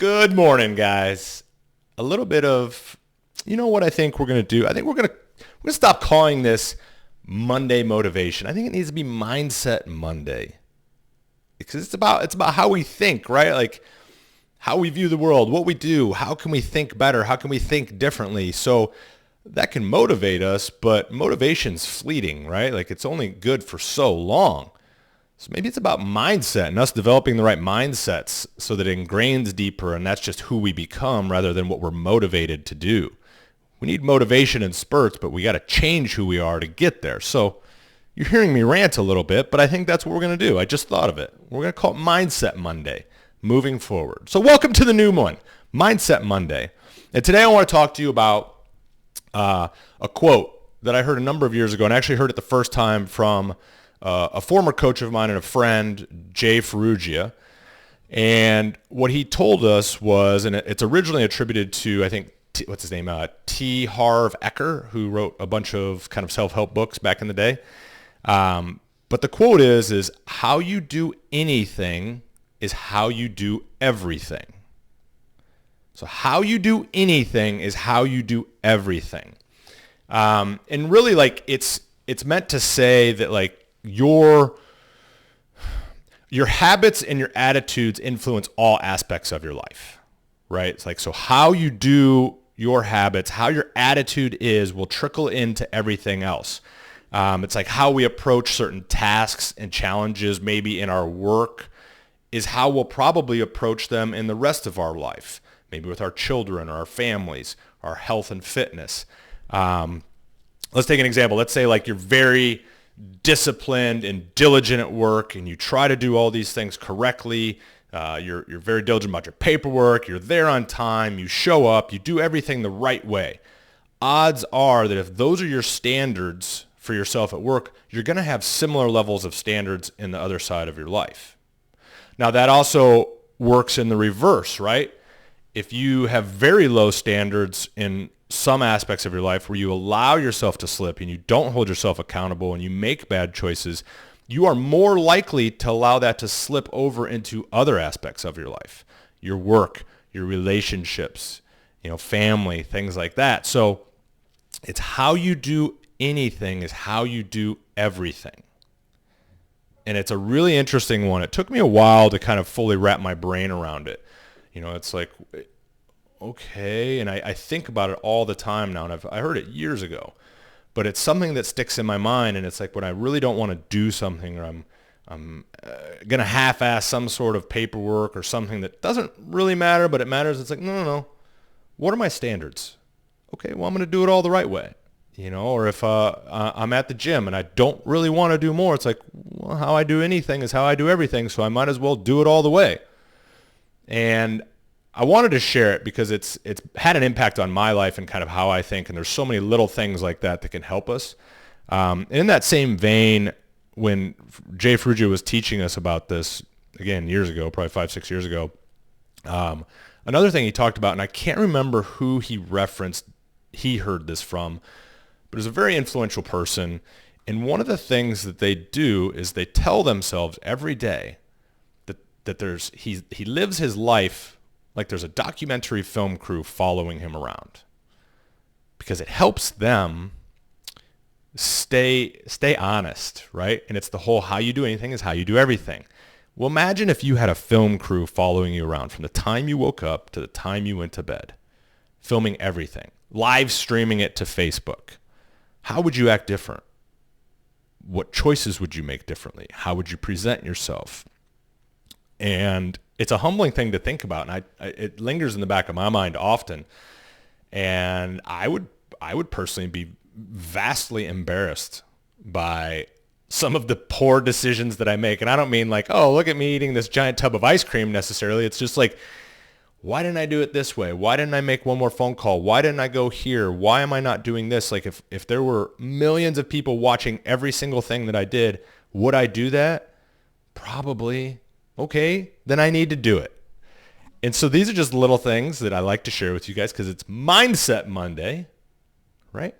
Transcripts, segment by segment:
Good morning, guys. A little bit of, you know what I think we're going to do? I think we're going to stop calling this Monday motivation. I think it needs to be Mindset Monday. Because it's about how we think, right? Like how we view the world, what we do, how can we think better, how can we think differently? So that can motivate us, but motivation's fleeting, right? Like it's only good for so long. So maybe it's about mindset and us developing the right mindsets so that it ingrains deeper and that's just who we become rather than what we're motivated to do. We need motivation in spurts, but we got to change who we are to get there. So you're hearing me rant a little bit, but I think that's what we're going to do. I just thought of it. We're going to call it Mindset Monday moving forward. So welcome to the new one, Mindset Monday. And today I want to talk to you about a quote that I heard a number of years ago and I actually heard it the first time from a former coach of mine and a friend, Jay Ferruggia. And what he told us was, and it's originally attributed to, I think, what's his name? T. Harv Eker, who wrote a bunch of kind of self-help books back in the day. But the quote is how you do anything is how you do everything. So how you do anything is how you do everything. And really, like, it's meant to say that, like, your habits and your attitudes influence all aspects of your life, right? It's like, so how you do your habits, how your attitude is will trickle into everything else. It's like how we approach certain tasks and challenges maybe in our work is how we'll probably approach them in the rest of our life, maybe with our children or our families, our health and fitness. Let's take an example. Let's say like you're very disciplined and diligent at work and you try to do all these things correctly. You're very diligent about your paperwork. You're there on time. You show up. You do everything the right way. Odds are that if those are your standards for yourself at work, you're going to have similar levels of standards in the other side of your life. Now, that also works in the reverse, right? If you have very low standards in some aspects of your life where you allow yourself to slip and you don't hold yourself accountable and you make bad choices, you are more likely to allow that to slip over into other aspects of your life, your work, your relationships, family, things like that. So it's how you do anything is how you do everything. And it's a really interesting one. It took me a while to kind of fully wrap my brain around it. It's like, okay, and I think about it all the time now, and I heard it years ago, but it's something that sticks in my mind, and it's like when I really don't want to do something, or I'm going to half-ass some sort of paperwork or something that doesn't really matter, but it matters. It's like, no. What are my standards? Okay, well, I'm going to do it all the right way, or if I'm at the gym and I don't really want to do more, it's like, well, how I do anything is how I do everything, so I might as well do it all the way. And I wanted to share it because it's had an impact on my life and kind of how I think, and there's so many little things like that can help us. In that same vein, when Jay Ferruggia was teaching us about this, again, years ago, probably 5-6 years ago, another thing he talked about, and I can't remember who he heard this from, but it was a very influential person, and one of the things that they do is they tell themselves every day that he lives his life like there's a documentary film crew following him around, because it helps them stay honest, right? And it's the whole how you do anything is how you do everything. Well, imagine if you had a film crew following you around from the time you woke up to the time you went to bed, filming everything, live streaming it to Facebook. How would you act different? What choices would you make differently? How would you present yourself? And it's a humbling thing to think about, and it lingers in the back of my mind often. And I would personally be vastly embarrassed by some of the poor decisions that I make. And I don't mean like, oh, look at me eating this giant tub of ice cream necessarily. It's just like, why didn't I do it this way? Why didn't I make one more phone call? Why didn't I go here? Why am I not doing this? Like if there were millions of people watching every single thing that I did, would I do that? Probably. Okay, then I need to do it. And so these are just little things that I like to share with you guys because it's Mindset Monday, right?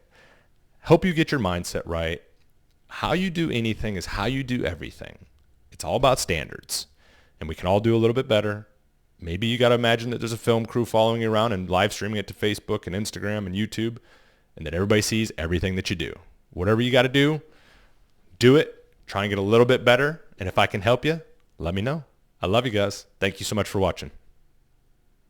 Help you get your mindset right. How you do anything is how you do everything. It's all about standards. And we can all do a little bit better. Maybe you got to imagine that there's a film crew following you around and live streaming it to Facebook and Instagram and YouTube, and that everybody sees everything that you do. Whatever you got to do it. Try and get a little bit better. And if I can help you, let me know. I love you guys. Thank you so much for watching.